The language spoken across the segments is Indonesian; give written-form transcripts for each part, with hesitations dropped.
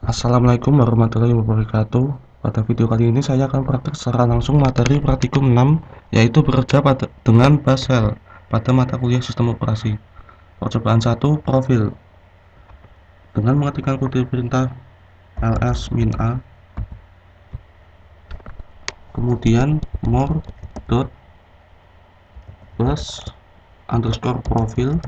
Assalamualaikum warahmatullahi wabarakatuh. Pada video kali ini saya akan praktek secara langsung materi praktikum 6, yaitu bekerja dengan bus shell pada mata kuliah sistem operasi. Percobaan 1, profil. Dengan mengetikkan kode perintah ls-a, kemudian more.bus_profil.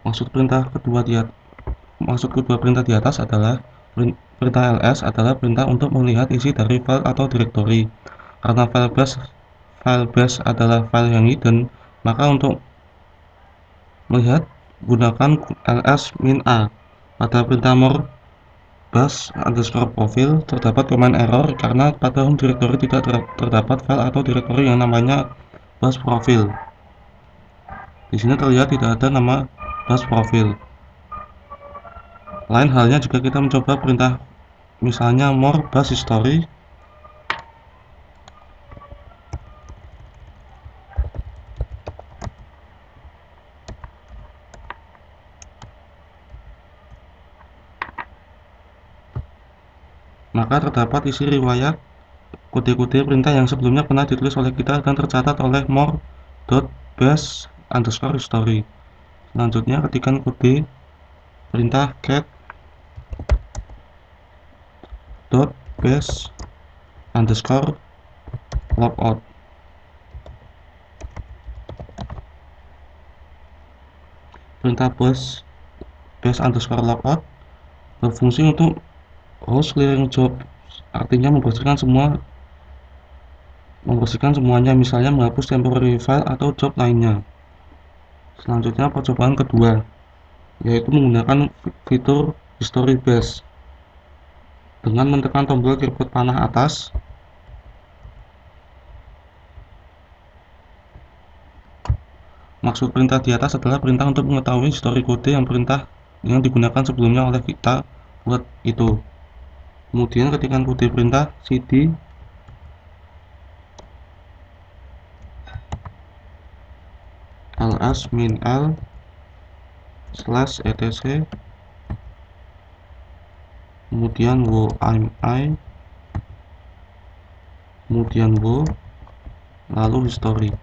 Maksud kedua perintah di atas adalah perintah ls adalah perintah untuk melihat isi dari file atau directory. Karena file base adalah file yang hidden, maka untuk melihat gunakan ls-a. Pada perintah more_bus_profil terdapat command error karena pada home directory tidak terdapat file atau directory yang namanya bus profil. Di sini terlihat tidak ada nama bus profil. Lain halnya jika kita mencoba perintah misalnya more bus history, maka terdapat isi riwayat kode-kode perintah yang sebelumnya pernah ditulis oleh kita dan tercatat oleh more.bus_history. Selanjutnya ketikkan kode perintah cat.base_logout. Perintah base_logout berfungsi untuk host clearing job, artinya membersihkan semuanya, misalnya menghapus temporary file atau job lainnya. Selanjutnya percobaan kedua, yaitu menggunakan fitur history base. Dengan menekan tombol keyboard panah atas, maksud perintah di atas adalah perintah untuk mengetahui histori kode perintah yang digunakan sebelumnya oleh kita buat itu. Kemudian ketikkan kode perintah cd ls-l/etc, kemudian wimi, kemudian lalu history.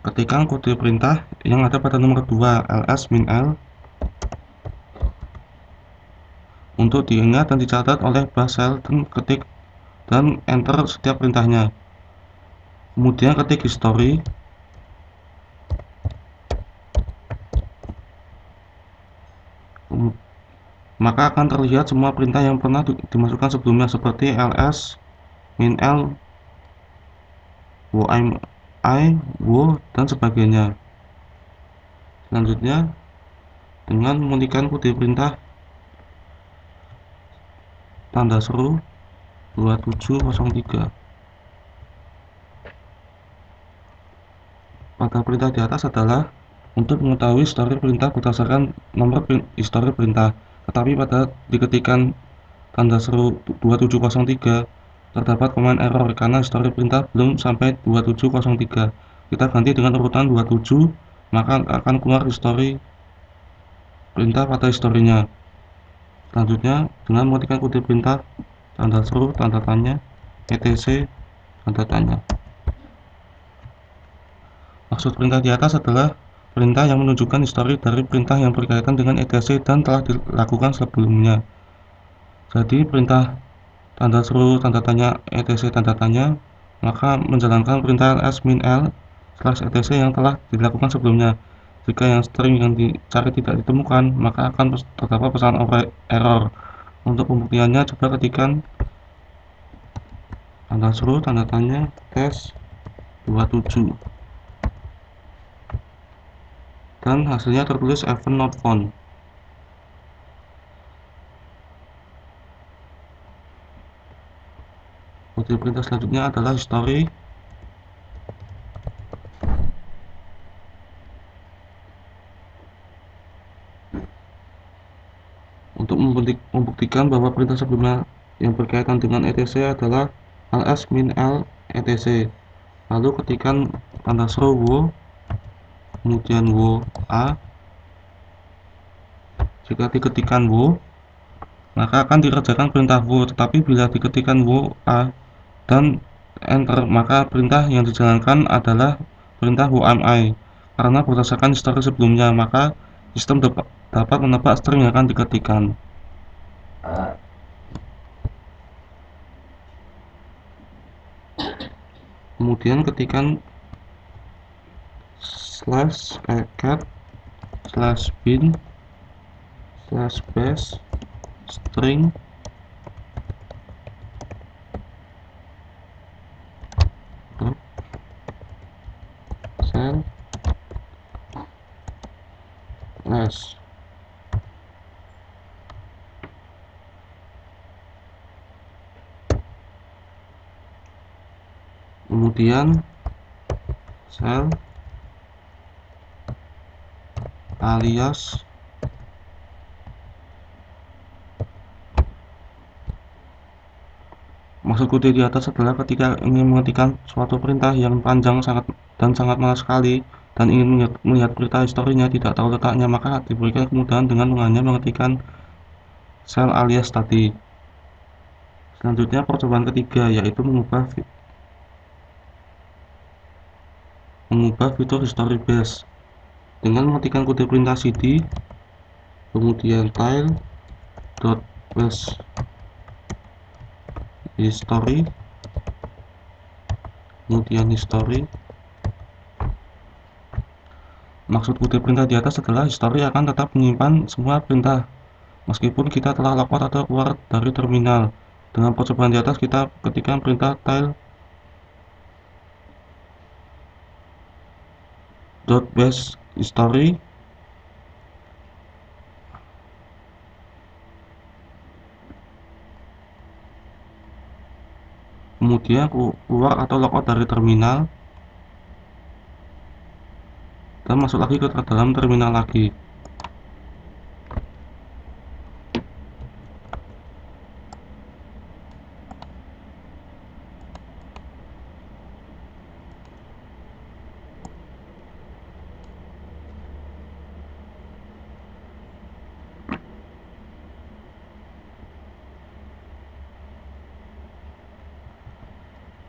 Ketikkan kode perintah yang ada pada nomor 2 ls-l untuk diingat dan dicatat oleh bus shell, dan ketik dan enter setiap perintahnya. Kemudian ketik history, maka akan terlihat semua perintah yang pernah dimasukkan sebelumnya seperti ls-l, wimi, dan sebagainya. Selanjutnya dengan mengetikkan kode perintah tanda seru 2703. Pada perintah di atas adalah untuk mengetahui histori perintah berdasarkan nomor histori perintah, tetapi pada diketikkan tanda seru 2703 terdapat command error karena histori perintah belum sampai 2703. Kita ganti dengan urutan 27, maka akan keluar histori perintah pada historinya. Selanjutnya dengan mengetikkan kode perintah tanda seru tanda tanya etc tanda tanya. Maksud perintah di atas adalah perintah yang menunjukkan histori dari perintah yang berkaitan dengan etc dan telah dilakukan sebelumnya. Jadi perintah tanda seru tanda tanya etc tanda tanya maka menjalankan perintah ls-l/etc yang telah dilakukan sebelumnya. Jika yang string yang dicari tidak ditemukan, maka akan terdapat pesan error. Untuk pembuktiannya, coba ketikkan tanda seru tanda tanya tes 27 dan hasilnya tertulis event not found. Kode perintah selanjutnya adalah history. Untuk membuktikan bahwa perintah sebelumnya yang berkaitan dengan etc adalah ls min l etc. Lalu ketikkan tanda seru wo, kemudian wo a. Jika diketikkan wo, maka akan dikerjakan perintah wo, tetapi bila diketikkan wo a dan enter, maka perintah yang dijalankan adalah perintah wami. Karena berdasarkan histori sebelumnya, maka sistem dapat menebak string yang akan diketikkan. Kemudian ketikkan slash cat slash bin slash base string cell slash. Kemudian cell alias maksud kode di atas adalah ketika ingin mengetikkan suatu perintah yang panjang sangat malas sekali dan ingin melihat perintah historinya, tidak tahu letaknya, maka diberikan kemudahan dengan hanya mengetikkan cell alias tadi. Selanjutnya percobaan ketiga, yaitu mengubah fitur history base dengan mengetikkan kode perintah cd kemudian tile.base history kemudian history. Maksud kode perintah di atas adalah history akan tetap menyimpan semua perintah meskipun kita telah logout atau keluar dari terminal. Dengan percobaan di atas kita ketikkan perintah tile.base history kemudian keluar atau logout dari terminal dan masuk lagi ke dalam terminal lagi.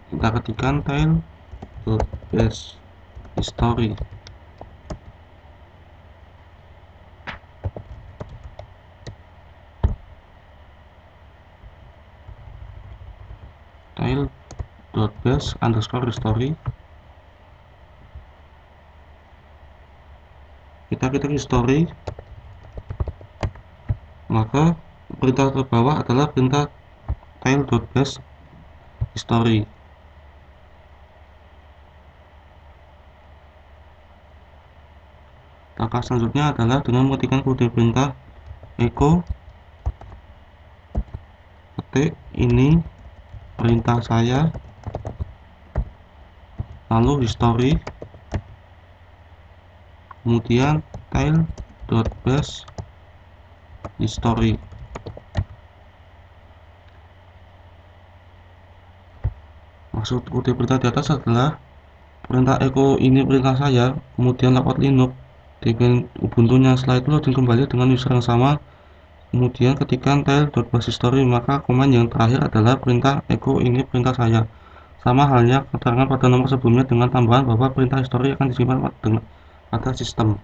Kita ketikkan tile.base history tile.base underscore history. Kita ketik history, maka perintah terbawah adalah perintah tile.base history. Langkah selanjutnya adalah dengan mengetikkan kode perintah echo ketik ini perintah saya, lalu history, kemudian tile.base history. Maksud kode perintah di atas adalah perintah echo ini perintah saya, kemudian logout Linux dengan Ubuntu-nya. Setelah itu login kembali dengan user yang sama, kemudian ketikkan tile.base history, maka command yang terakhir adalah perintah echo ini perintah saya. Sama halnya keterangan pada nomor sebelumnya dengan tambahan bahwa perintah history akan disimpan pada sistem.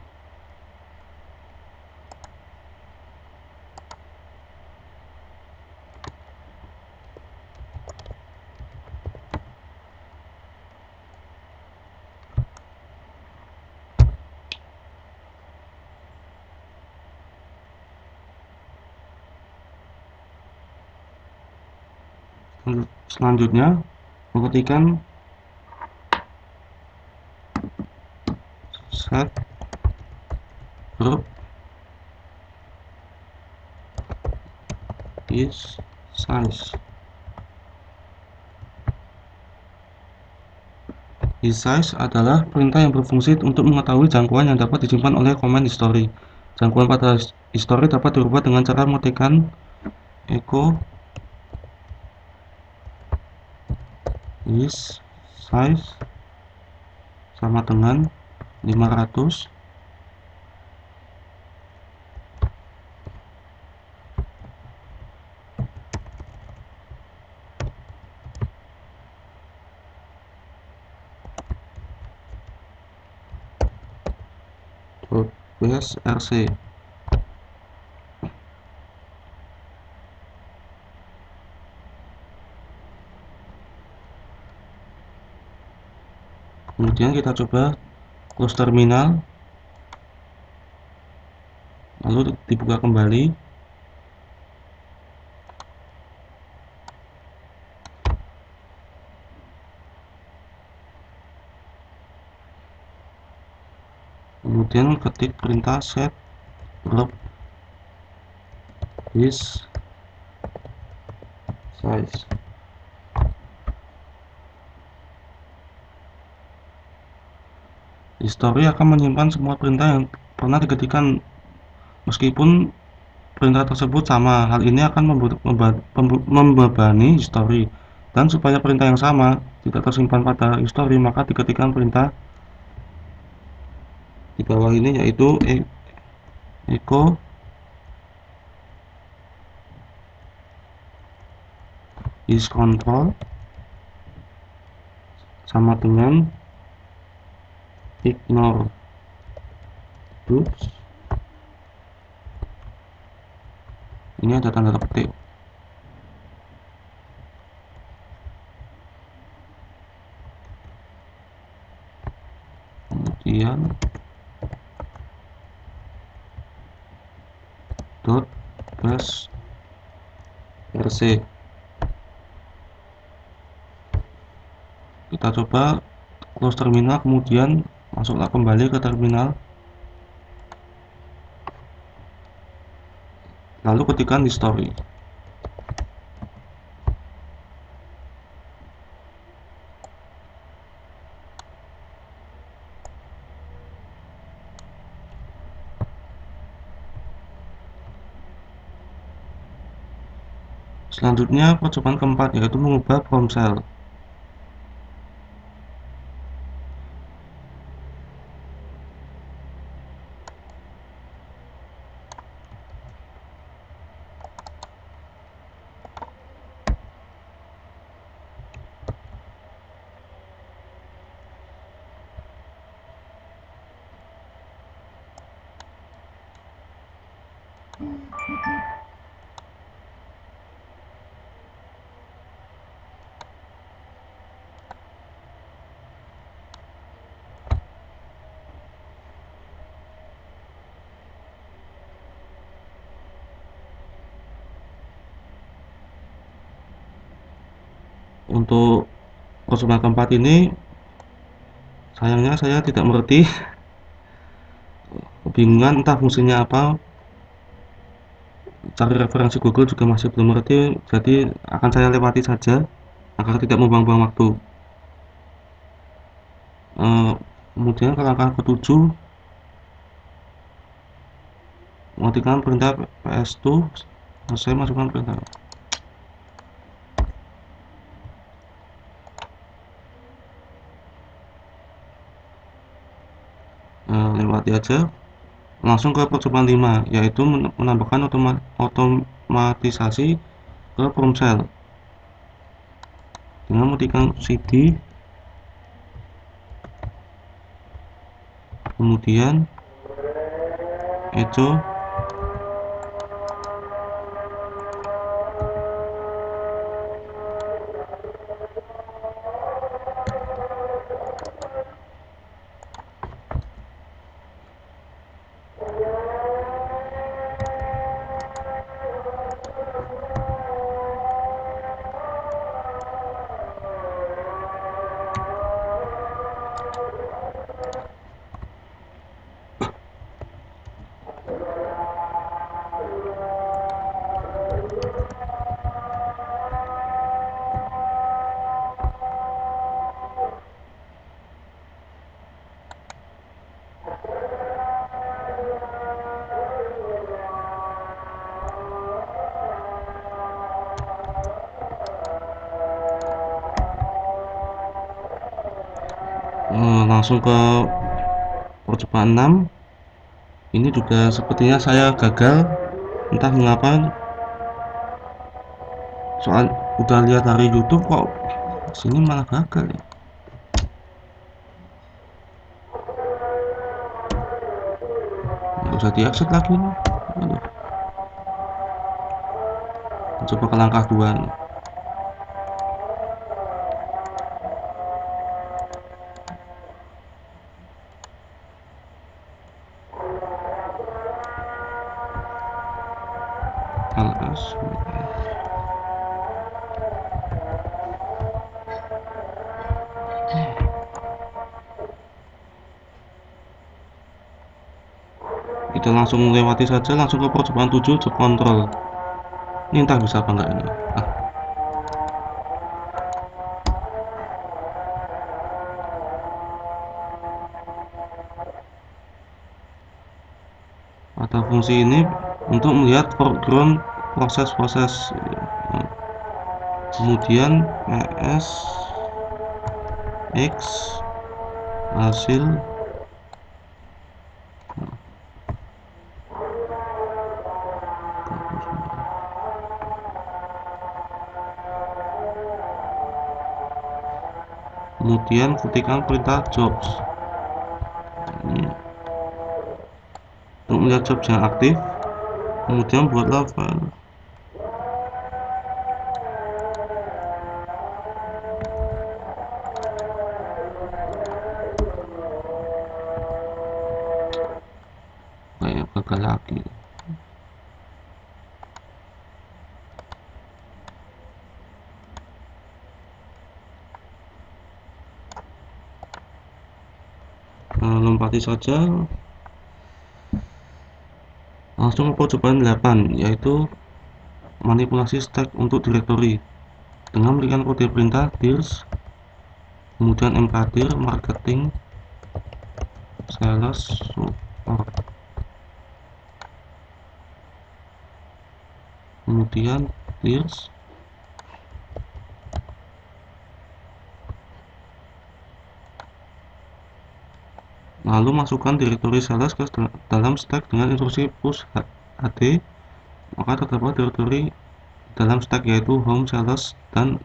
Selanjutnya mengetikkan set group is size. Size adalah perintah yang berfungsi untuk mengetahui jangkauan yang dapat disimpan oleh command history. Jangkauan pada history dapat dirubah dengan cara mengetikkan echo is size sama dengan 500 base rc. Kemudian kita coba close terminal, lalu dibuka kembali. Kemudian ketik perintah set group is size. History akan menyimpan semua perintah yang pernah diketikkan meskipun perintah tersebut sama. Hal ini akan membebani history, dan supaya perintah yang sama tidak tersimpan pada history, maka diketikkan perintah di bawah ini, yaitu echo is control sama dengan ignore loops. Ini ada tanda petik. Kemudian dot base rc. Kita coba close terminal, kemudian masuklah kembali ke terminal, lalu ketikkan history. Selanjutnya percobaan keempat, yaitu mengubah from cell. Untuk percobaan keempat ini sayangnya saya tidak mengerti, kebingungan entah fungsinya apa, cari referensi Google juga masih belum mengerti, jadi akan saya lewati saja agar tidak membuang-buang waktu. Kemudian ke langkah ketujuh, mengetikkan perintah ps2. Saya masukkan perintah lewati aja. Langsung ke percobaan 5, yaitu menambahkan otomatisasi ke from cell dengan mengetikkan cd, kemudian echo Langsung ke percobaan 6. Ini juga sepertinya saya gagal, entah mengapa. Soal udah lihat dari YouTube kok sini malah gagal ya. Nggak usah di-exit lagi nih. Aduh, coba ke langkah 2 nih. LS. Kita langsung lewati saja, langsung ke percobaan 7, job control. Ini entah bisa apa enggak ini. Pada fungsi ini untuk melihat foreground proses-proses. Kemudian PS X hasil. Kemudian ketikkan perintah jobs ini untuk melihat jobs yang aktif. Kemudian buatlah file. Kayak gagal lagi. Lompati saja langsung ke percobaan 8, yaitu manipulasi stack untuk directory dengan memberikan kode perintah dirs, kemudian mkdir marketing sales support, kemudian dirs, lalu masukkan directory sales ke dalam stack dengan instruksi push ht. Maka terdapat directory dalam stack yaitu home, sales, dan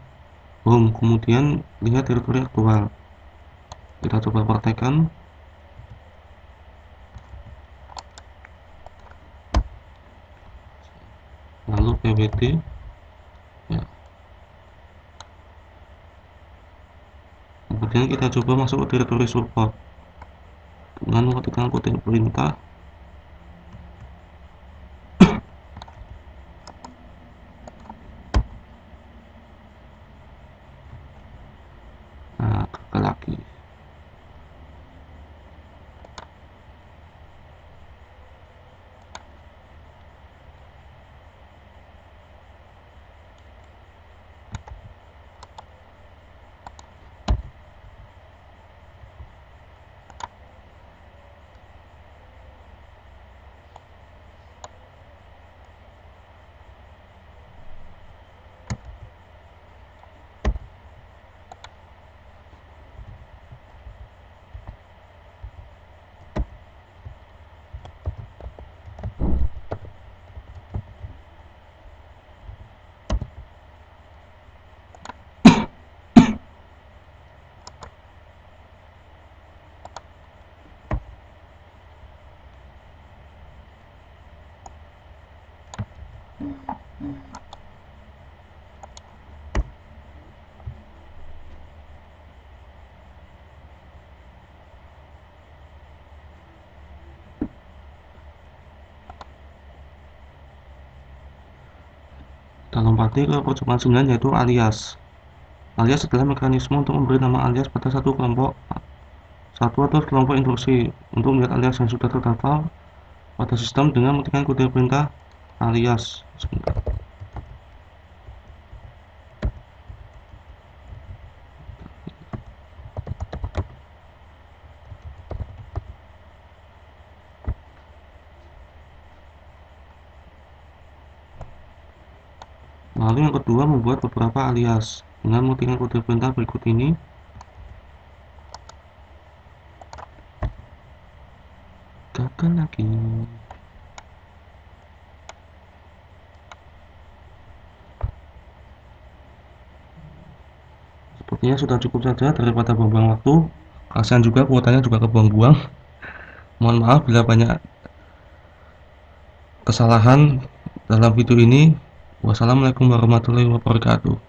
home. Kemudian lihat directory aktual. Kita coba praktekkan. Lalu pwd ya. Kemudian kita coba masuk ke directory support dengan mengetikkan kode perintah. Nah, gagal lagi. Kita lompati ke percobaan 9, yaitu alias. Alias adalah mekanisme untuk memberi nama alias pada satu atau kelompok instruksi. Untuk melihat alias yang sudah terdaftar pada sistem dengan mengetikkan kode perintah alias. Sebentar. Lalu yang kedua, membuat beberapa alias dengan mengetikkan kode perintah berikut ini. gagal lagi. Sepertinya sudah cukup saja daripada buang-buang waktu. Kasihan juga kuotanya juga kebuang-buang. Mohon maaf bila banyak kesalahan dalam video ini. Wassalamualaikum warahmatullahi wabarakatuh.